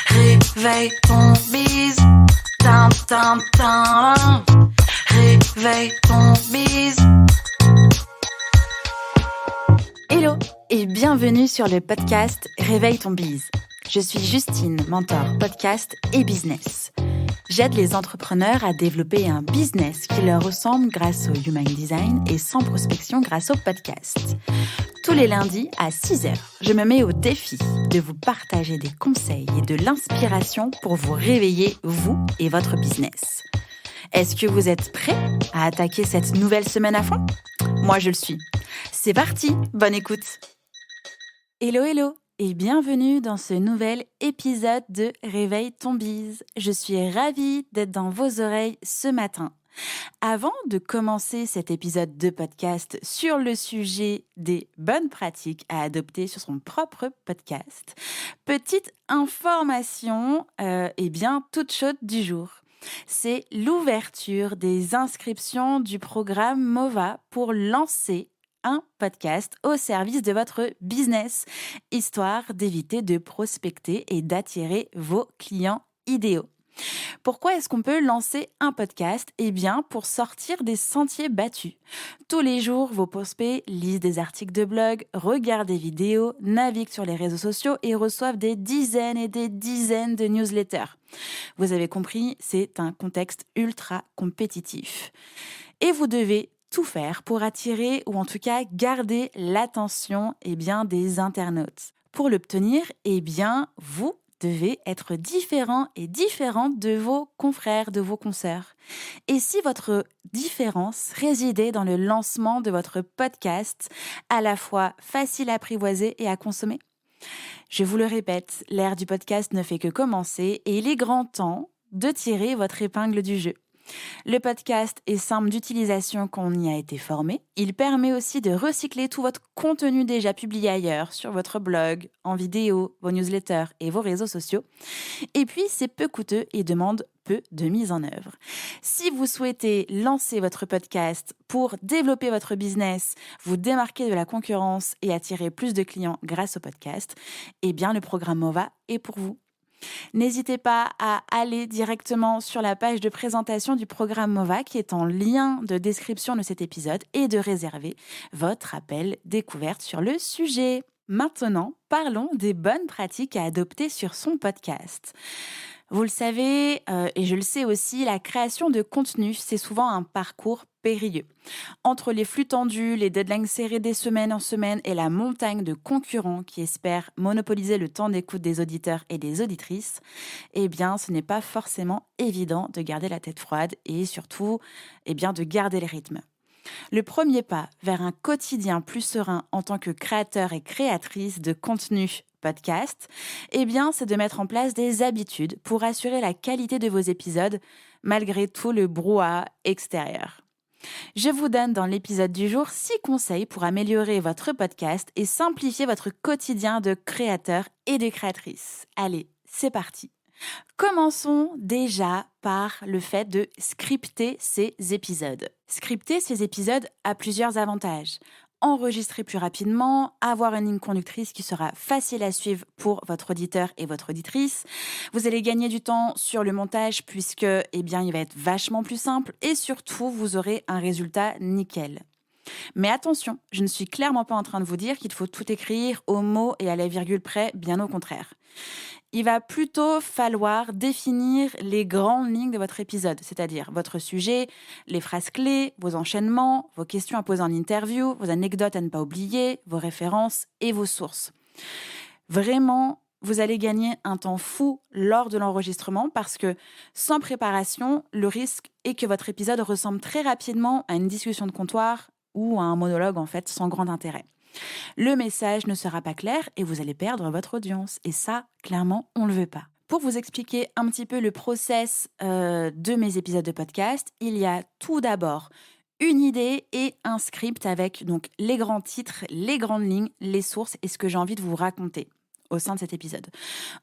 Réveille ton bise, tin tin tin. Réveille ton bise. Hello et bienvenue sur le podcast Réveille ton bise. Je suis Justine, mentor podcast et business. J'aide les entrepreneurs à développer un business qui leur ressemble grâce au Human Design et sans prospection grâce au podcast. Tous les lundis à 6h, je me mets au défi de vous partager des conseils et de l'inspiration pour vous réveiller, vous et votre business. Est-ce que vous êtes prêts à attaquer cette nouvelle semaine à fond ? Moi, je le suis. C'est parti, bonne écoute. Hello, hello et bienvenue dans ce nouvel épisode de Réveille ton bise. Je suis ravie d'être dans vos oreilles ce matin. Avant de commencer cet épisode de podcast sur le sujet des bonnes pratiques à adopter sur son propre podcast, petite information, toute chaude du jour. C'est l'ouverture des inscriptions du programme MOVA pour lancer un podcast au service de votre business, histoire d'éviter de prospecter et d'attirer vos clients idéaux. Pourquoi est-ce qu'on peut lancer un podcast ? Eh bien, pour sortir des sentiers battus. Tous les jours, vos prospects lisent des articles de blog, regardent des vidéos, naviguent sur les réseaux sociaux et reçoivent des dizaines et des dizaines de newsletters. Vous avez compris, c'est un contexte ultra compétitif. Et vous devez tout faire pour attirer ou en tout cas garder l'attention des internautes. Pour l'obtenir, vous devez être différent et différente de vos confrères, de vos consoeurs. Et si votre différence résidait dans le lancement de votre podcast, à la fois facile à apprivoiser et à consommer ? Je vous le répète, l'ère du podcast ne fait que commencer et il est grand temps de tirer votre épingle du jeu. Le podcast est simple d'utilisation quand on y a été formé. Il permet aussi de recycler tout votre contenu déjà publié ailleurs, sur votre blog, en vidéo, vos newsletters et vos réseaux sociaux. Et puis, c'est peu coûteux et demande peu de mise en œuvre. Si vous souhaitez lancer votre podcast pour développer votre business, vous démarquer de la concurrence et attirer plus de clients grâce au podcast, le programme MOVA est pour vous. N'hésitez pas à aller directement sur la page de présentation du programme MOVA qui est en lien de description de cet épisode et de réserver votre appel découverte sur le sujet. Maintenant, parlons des bonnes pratiques à adopter sur son podcast. Vous le savez, et je le sais aussi, la création de contenu, c'est souvent un parcours périlleux. Entre les flux tendus, les deadlines serrés des semaines en semaine et la montagne de concurrents qui espèrent monopoliser le temps d'écoute des auditeurs et des auditrices, ce n'est pas forcément évident de garder la tête froide et surtout, de garder le rythme. Le premier pas vers un quotidien plus serein en tant que créateur et créatrice de contenu podcast, c'est de mettre en place des habitudes pour assurer la qualité de vos épisodes malgré tout le brouhaha extérieur. Je vous donne dans l'épisode du jour 6 conseils pour améliorer votre podcast et simplifier votre quotidien de créateur et de créatrice. Allez, c'est parti. Commençons déjà par le fait de scripter ces épisodes. Scripter ces épisodes a plusieurs avantages. Enregistrer plus rapidement, avoir une ligne conductrice qui sera facile à suivre pour votre auditeur et votre auditrice. Vous allez gagner du temps sur le montage puisque, il va être vachement plus simple et surtout, vous aurez un résultat nickel. Mais attention, je ne suis clairement pas en train de vous dire qu'il faut tout écrire au mot et à la virgule près, bien au contraire. Il va plutôt falloir définir les grandes lignes de votre épisode, c'est-à-dire votre sujet, les phrases clés, vos enchaînements, vos questions à poser en interview, vos anecdotes à ne pas oublier, vos références et vos sources. Vraiment, vous allez gagner un temps fou lors de l'enregistrement parce que sans préparation, le risque est que votre épisode ressemble très rapidement à une discussion de comptoir ou à un monologue sans grand intérêt. Le message ne sera pas clair et vous allez perdre votre audience. Et ça, clairement, on ne le veut pas. Pour vous expliquer un petit peu le process de mes épisodes de podcast, il y a tout d'abord une idée et un script avec donc les grands titres, les grandes lignes, les sources et ce que j'ai envie de vous raconter. au sein de cet épisode.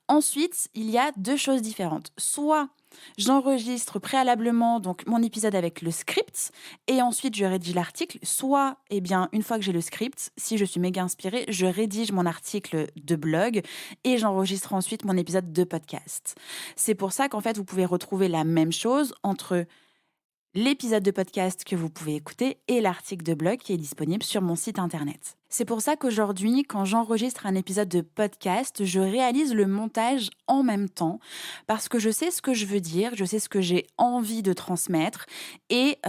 Ensuite, il y a 2 choses différentes. Soit j'enregistre préalablement donc mon épisode avec le script et ensuite je rédige l'article. Soit, une fois que j'ai le script, si je suis méga inspirée, je rédige mon article de blog et j'enregistre ensuite mon épisode de podcast. C'est pour ça qu'en fait, vous pouvez retrouver la même chose entre l'épisode de podcast que vous pouvez écouter et l'article de blog qui est disponible sur mon site internet. C'est pour ça qu'aujourd'hui, quand j'enregistre un épisode de podcast, je réalise le montage en même temps parce que je sais ce que je veux dire, je sais ce que j'ai envie de transmettre et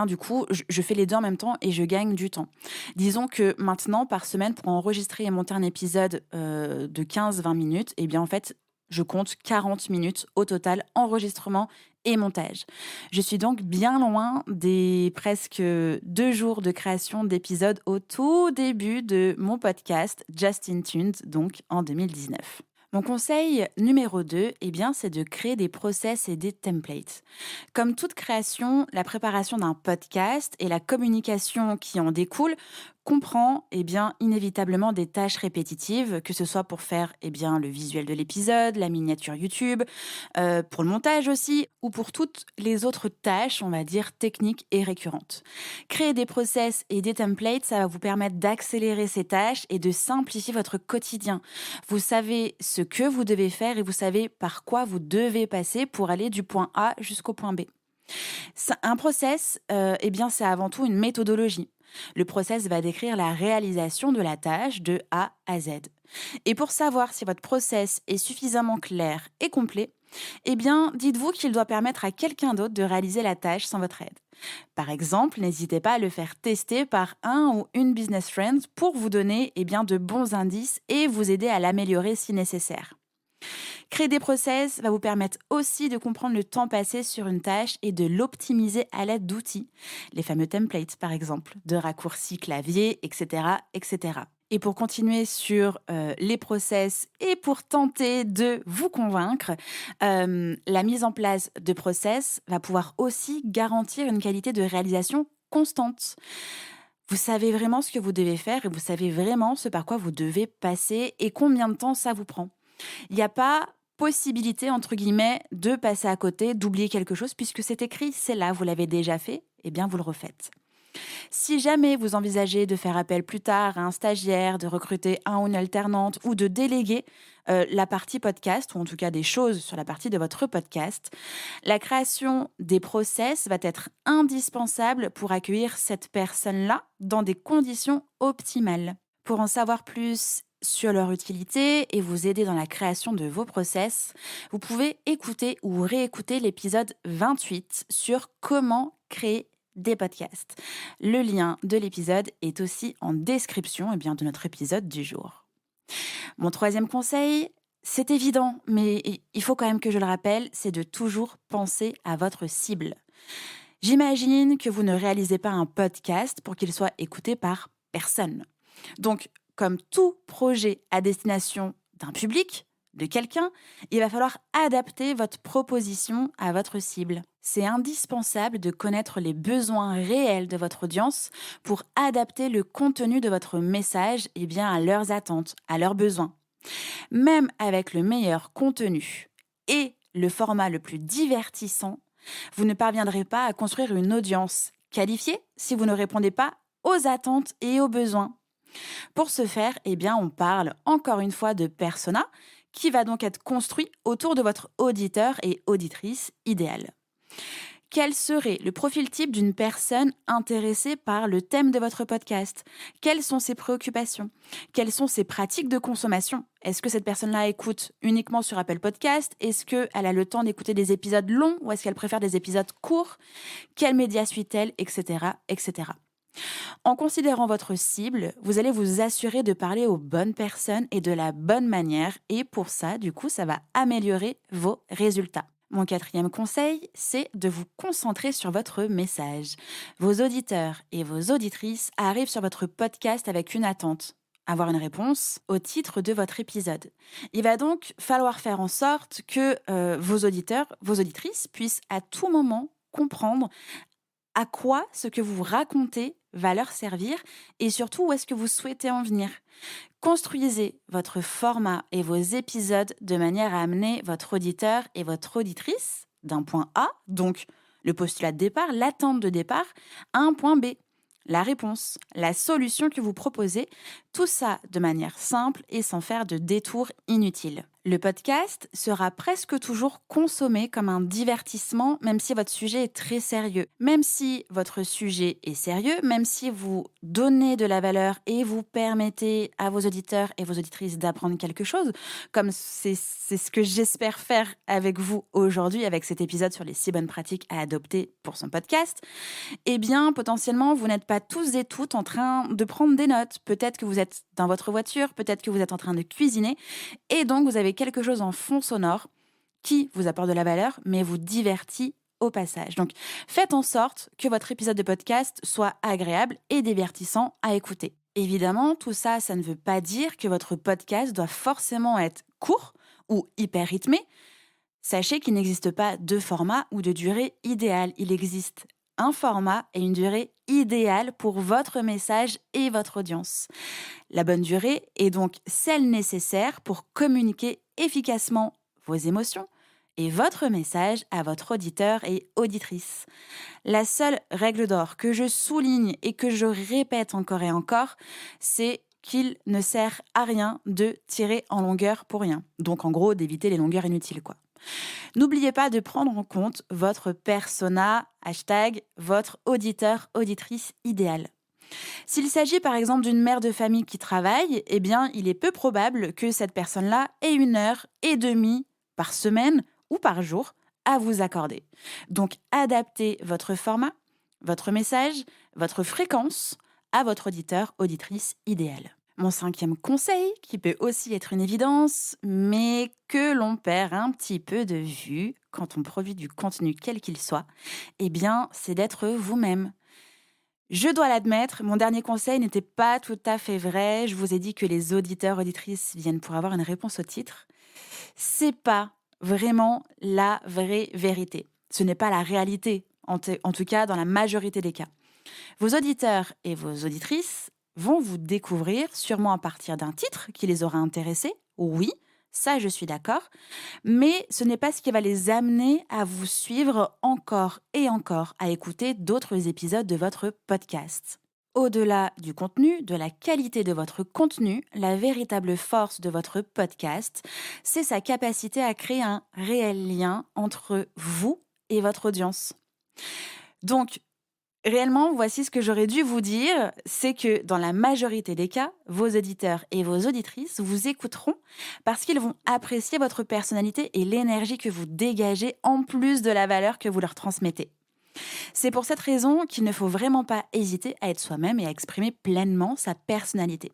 du coup, je fais les deux en même temps et je gagne du temps. Disons que maintenant, par semaine, pour enregistrer et monter un épisode de 15-20 minutes, en fait, je compte 40 minutes au total, enregistrement et montage. Je suis donc bien loin des presque 2 jours de création d'épisodes au tout début de mon podcast Just in Tuned, donc en 2019. Mon conseil numéro 2, c'est de créer des process et des templates. Comme toute création, la préparation d'un podcast et la communication qui en découle comprend inévitablement des tâches répétitives, que ce soit pour faire le visuel de l'épisode, la miniature YouTube, pour le montage aussi, ou pour toutes les autres tâches, on va dire, techniques et récurrentes. Créer des process et des templates, ça va vous permettre d'accélérer ces tâches et de simplifier votre quotidien. Vous savez ce que vous devez faire et vous savez par quoi vous devez passer pour aller du point A jusqu'au point B. Un process, c'est avant tout une méthodologie. Le process va décrire la réalisation de la tâche de A à Z. Et pour savoir si votre process est suffisamment clair et complet, dites-vous qu'il doit permettre à quelqu'un d'autre de réaliser la tâche sans votre aide. Par exemple, n'hésitez pas à le faire tester par un ou une business friend pour vous donner de bons indices et vous aider à l'améliorer si nécessaire. Créer des process va vous permettre aussi de comprendre le temps passé sur une tâche et de l'optimiser à l'aide d'outils, les fameux templates par exemple, de raccourcis clavier, etc. etc. Et pour continuer sur les process et pour tenter de vous convaincre, la mise en place de process va pouvoir aussi garantir une qualité de réalisation constante. Vous savez vraiment ce que vous devez faire et vous savez vraiment ce par quoi vous devez passer et combien de temps ça vous prend. Il n'y a pas possibilité, entre guillemets, de passer à côté, d'oublier quelque chose, puisque c'est écrit, c'est là, vous l'avez déjà fait, vous le refaites. Si jamais vous envisagez de faire appel plus tard à un stagiaire, de recruter un ou une alternante ou de déléguer la partie podcast, ou en tout cas des choses sur la partie de votre podcast, la création des process va être indispensable pour accueillir cette personne-là dans des conditions optimales. Pour en savoir plus sur leur utilité et vous aider dans la création de vos process, vous pouvez écouter ou réécouter l'épisode 28 sur comment créer des podcasts. Le lien de l'épisode est aussi en description de notre épisode du jour. Mon 3e conseil, c'est évident, mais il faut quand même que je le rappelle, c'est de toujours penser à votre cible. J'imagine que vous ne réalisez pas un podcast pour qu'il soit écouté par personne. Donc, comme tout projet à destination d'un public, de quelqu'un, il va falloir adapter votre proposition à votre cible. C'est indispensable de connaître les besoins réels de votre audience pour adapter le contenu de votre message à leurs attentes, à leurs besoins. Même avec le meilleur contenu et le format le plus divertissant, vous ne parviendrez pas à construire une audience qualifiée si vous ne répondez pas aux attentes et aux besoins. Pour ce faire, on parle encore une fois de persona qui va donc être construit autour de votre auditeur et auditrice idéale. Quel serait le profil type d'une personne intéressée par le thème de votre podcast ? Quelles sont ses préoccupations ? Quelles sont ses pratiques de consommation ? Est-ce que cette personne-là écoute uniquement sur Apple Podcast ? Est-ce qu'elle a le temps d'écouter des épisodes longs ou est-ce qu'elle préfère des épisodes courts ? Quels médias suit-elle ? Etc. etc. En considérant votre cible, vous allez vous assurer de parler aux bonnes personnes et de la bonne manière et pour ça, ça va améliorer vos résultats. Mon 4e conseil, c'est de vous concentrer sur votre message. Vos auditeurs et vos auditrices arrivent sur votre podcast avec une attente, avoir une réponse au titre de votre épisode. Il va donc falloir faire en sorte que vos auditeurs, vos auditrices puissent à tout moment comprendre à quoi ce que vous racontez va leur servir et surtout où est-ce que vous souhaitez en venir. Construisez votre format et vos épisodes de manière à amener votre auditeur et votre auditrice d'un point A, donc le postulat de départ, l'attente de départ, à un point B, la réponse, la solution que vous proposez, tout ça de manière simple et sans faire de détours inutiles. Le podcast sera presque toujours consommé comme un divertissement, même si votre sujet est très sérieux. Même si votre sujet est sérieux, même si vous donnez de la valeur et vous permettez à vos auditeurs et vos auditrices d'apprendre quelque chose, comme c'est ce que j'espère faire avec vous aujourd'hui, avec cet épisode sur les 6 bonnes pratiques à adopter pour son podcast, eh bien, potentiellement, vous n'êtes pas tous et toutes en train de prendre des notes. Peut-être que vous êtes dans votre voiture, peut-être que vous êtes en train de cuisiner, et donc vous avez quelque chose en fond sonore qui vous apporte de la valeur, mais vous divertit au passage. Donc, faites en sorte que votre épisode de podcast soit agréable et divertissant à écouter. Évidemment, tout ça, ça ne veut pas dire que votre podcast doit forcément être court ou hyper rythmé. Sachez qu'il n'existe pas de format ou de durée idéale. Il existe un format et une durée idéale pour votre message et votre audience. La bonne durée est donc celle nécessaire pour communiquer efficacement vos émotions et votre message à votre auditeur et auditrice. La seule règle d'or que je souligne et que je répète encore et encore, c'est qu'il ne sert à rien de tirer en longueur pour rien. Donc en gros, d'éviter les longueurs inutiles, quoi. N'oubliez pas de prendre en compte votre persona, votre auditeur, auditrice idéale. S'il s'agit par exemple d'une mère de famille qui travaille, eh bien, il est peu probable que cette personne-là ait 1h30 par semaine ou par jour à vous accorder. Donc, adaptez votre format, votre message, votre fréquence à votre auditeur, auditrice idéale. Mon 5e conseil, qui peut aussi être une évidence, mais que l'on perd un petit peu de vue quand on produit du contenu quel qu'il soit, eh bien, c'est d'être vous-même. Je dois l'admettre, mon dernier conseil n'était pas tout à fait vrai. Je vous ai dit que les auditeurs, auditrices viennent pour avoir une réponse au titre. C'est pas vraiment la vraie vérité. Ce n'est pas la réalité, en tout cas dans la majorité des cas. Vos auditeurs et vos auditrices vont vous découvrir sûrement à partir d'un titre qui les aura intéressés. Oui, ça je suis d'accord. Mais ce n'est pas ce qui va les amener à vous suivre encore et encore, à écouter d'autres épisodes de votre podcast. Au-delà du contenu, de la qualité de votre contenu, la véritable force de votre podcast, c'est sa capacité à créer un réel lien entre vous et votre audience. Donc, réellement, voici ce que j'aurais dû vous dire, c'est que dans la majorité des cas, vos auditeurs et vos auditrices vous écouteront parce qu'ils vont apprécier votre personnalité et l'énergie que vous dégagez en plus de la valeur que vous leur transmettez. C'est pour cette raison qu'il ne faut vraiment pas hésiter à être soi-même et à exprimer pleinement sa personnalité.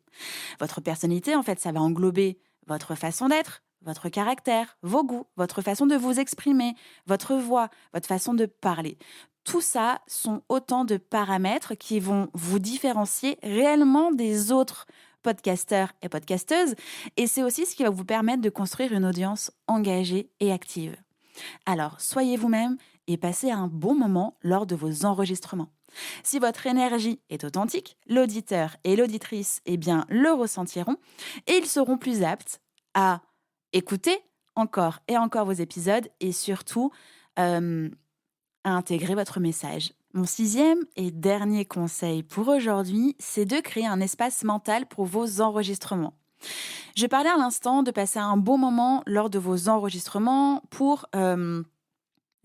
Votre personnalité, en fait, ça va englober votre façon d'être, votre caractère, vos goûts, votre façon de vous exprimer, votre voix, votre façon de parler. Tout ça sont autant de paramètres qui vont vous différencier réellement des autres podcasteurs et podcasteuses, et c'est aussi ce qui va vous permettre de construire une audience engagée et active. Alors, soyez vous-même et passez un bon moment lors de vos enregistrements. Si votre énergie est authentique, l'auditeur et l'auditrice, le ressentiront et ils seront plus aptes à écouter encore et encore vos épisodes et surtout à intégrer votre message. Mon 6e et dernier conseil pour aujourd'hui, c'est de créer un espace mental pour vos enregistrements. Je parlais à l'instant de passer un bon moment lors de vos enregistrements pour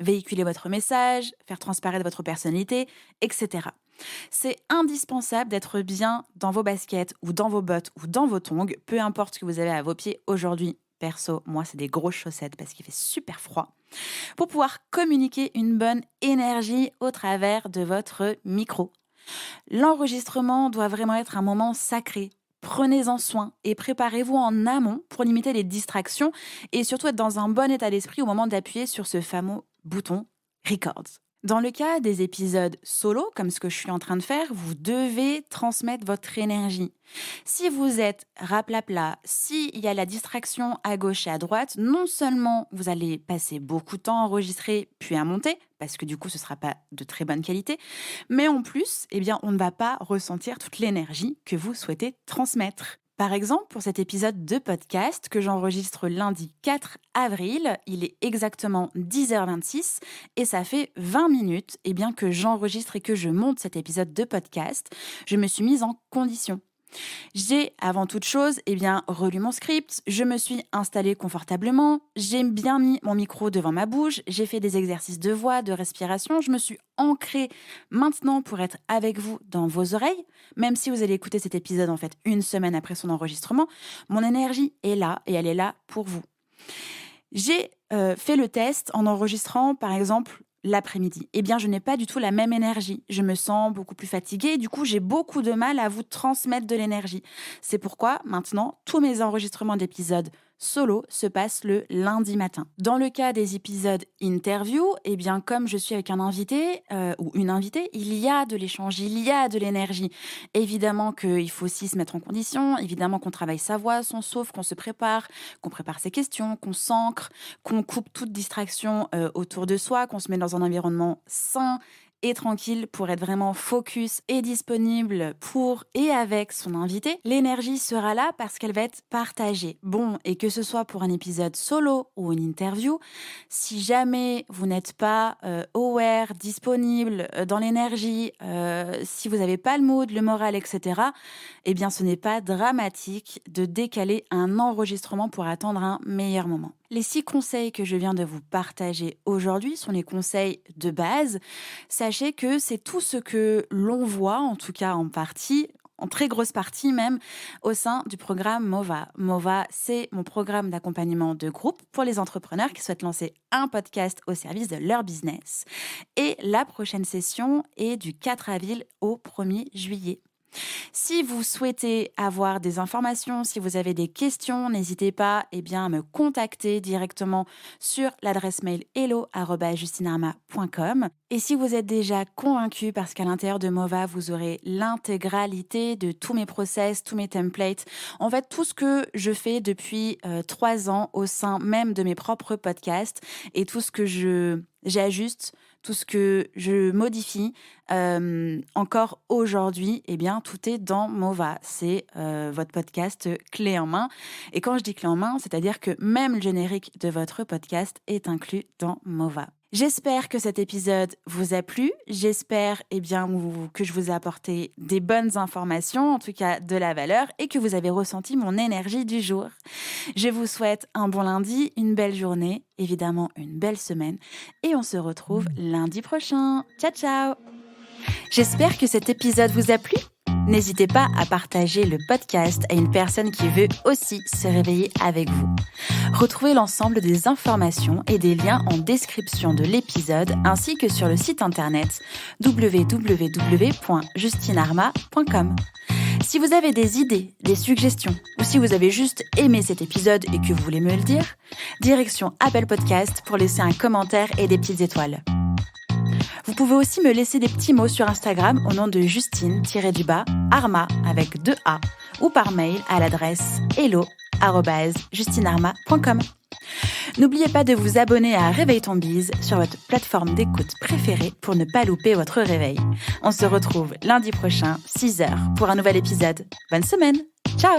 véhiculer votre message, faire transparaître votre personnalité, etc. C'est indispensable d'être bien dans vos baskets ou dans vos bottes ou dans vos tongs, peu importe ce que vous avez à vos pieds aujourd'hui. Perso, moi, c'est des grosses chaussettes parce qu'il fait super froid, pour pouvoir communiquer une bonne énergie au travers de votre micro. L'enregistrement doit vraiment être un moment sacré. Prenez-en soin et préparez-vous en amont pour limiter les distractions et surtout être dans un bon état d'esprit au moment d'appuyer sur ce fameux bouton « Record ». Dans le cas des épisodes solo, comme ce que je suis en train de faire, vous devez transmettre votre énergie. Si vous êtes raplapla, s'il y a la distraction à gauche et à droite, non seulement vous allez passer beaucoup de temps à enregistrer puis à monter, parce que du coup ce ne sera pas de très bonne qualité, mais en plus, on ne va pas ressentir toute l'énergie que vous souhaitez transmettre. Par exemple, pour cet épisode de podcast que j'enregistre lundi 4 avril, il est exactement 10h26 et ça fait 20 minutes que j'enregistre et que je monte cet épisode de podcast. Je me suis mise en condition. J'ai, avant toute chose, relu mon script, je me suis installée confortablement, j'ai bien mis mon micro devant ma bouche, j'ai fait des exercices de voix, de respiration, je me suis ancrée maintenant pour être avec vous dans vos oreilles. Même si vous allez écouter cet épisode une semaine après son enregistrement, mon énergie est là et elle est là pour vous. J'ai fait le test en enregistrant, par exemple, l'après-midi. Je n'ai pas du tout la même énergie. Je me sens beaucoup plus fatiguée et du coup, j'ai beaucoup de mal à vous transmettre de l'énergie. C'est pourquoi, maintenant, tous mes enregistrements d'épisodes solo se passent le lundi matin. Dans le cas des épisodes interview, comme je suis avec un invité ou une invitée, il y a de l'échange, il y a de l'énergie. Évidemment qu'il faut aussi se mettre en condition, évidemment qu'on travaille sa voix, son souffle, qu'on se prépare, qu'on prépare ses questions, qu'on s'ancre, qu'on coupe toute distraction autour de soi, qu'on se met dans un environnement sain et tranquille pour être vraiment focus et disponible pour et avec son invité. L'énergie sera là parce qu'elle va être partagée. Bon, et que ce soit pour un épisode solo ou une interview, si jamais vous n'êtes pas aware, disponible dans l'énergie, si vous n'avez pas le mood, le moral, etc., ce n'est pas dramatique de décaler un enregistrement pour attendre un meilleur moment. Les 6 conseils que je viens de vous partager aujourd'hui sont les conseils de base. Sachez que c'est tout ce que l'on voit, en tout cas en partie, en très grosse partie même, au sein du programme MOVA. MOVA, c'est mon programme d'accompagnement de groupe pour les entrepreneurs qui souhaitent lancer un podcast au service de leur business. Et la prochaine session est du 4 avril au 1er juillet. Si vous souhaitez avoir des informations, si vous avez des questions, n'hésitez pas à me contacter directement sur l'adresse mail hello@justinarma.com. Et si vous êtes déjà convaincu, parce qu'à l'intérieur de MOVA, vous aurez l'intégralité de tous mes process, tous mes templates, en fait, tout ce que je fais depuis 3 ans au sein même de mes propres podcasts et tout ce que j'ajuste, tout ce que je modifie encore aujourd'hui, tout est dans MOVA. C'est votre podcast clé en main. Et quand je dis clé en main, c'est-à-dire que même le générique de votre podcast est inclus dans MOVA. J'espère que cet épisode vous a plu. J'espère que je vous ai apporté des bonnes informations, en tout cas de la valeur, et que vous avez ressenti mon énergie du jour. Je vous souhaite un bon lundi, une belle journée, évidemment une belle semaine, et on se retrouve lundi prochain. Ciao, ciao! J'espère que cet épisode vous a plu. N'hésitez pas à partager le podcast à une personne qui veut aussi se réveiller avec vous. Retrouvez l'ensemble des informations et des liens en description de l'épisode ainsi que sur le site internet www.justinarma.com. Si vous avez des idées, des suggestions ou si vous avez juste aimé cet épisode et que vous voulez me le dire, direction Apple Podcast pour laisser un commentaire et des petites étoiles. Vous pouvez aussi me laisser des petits mots sur Instagram au nom de Justine-Arma avec 2 A ou par mail à l'adresse hello@justinarma.com. N'oubliez pas de vous abonner à Réveille ton bise sur votre plateforme d'écoute préférée pour ne pas louper votre réveil. On se retrouve lundi prochain, 6h, pour un nouvel épisode. Bonne semaine. Ciao!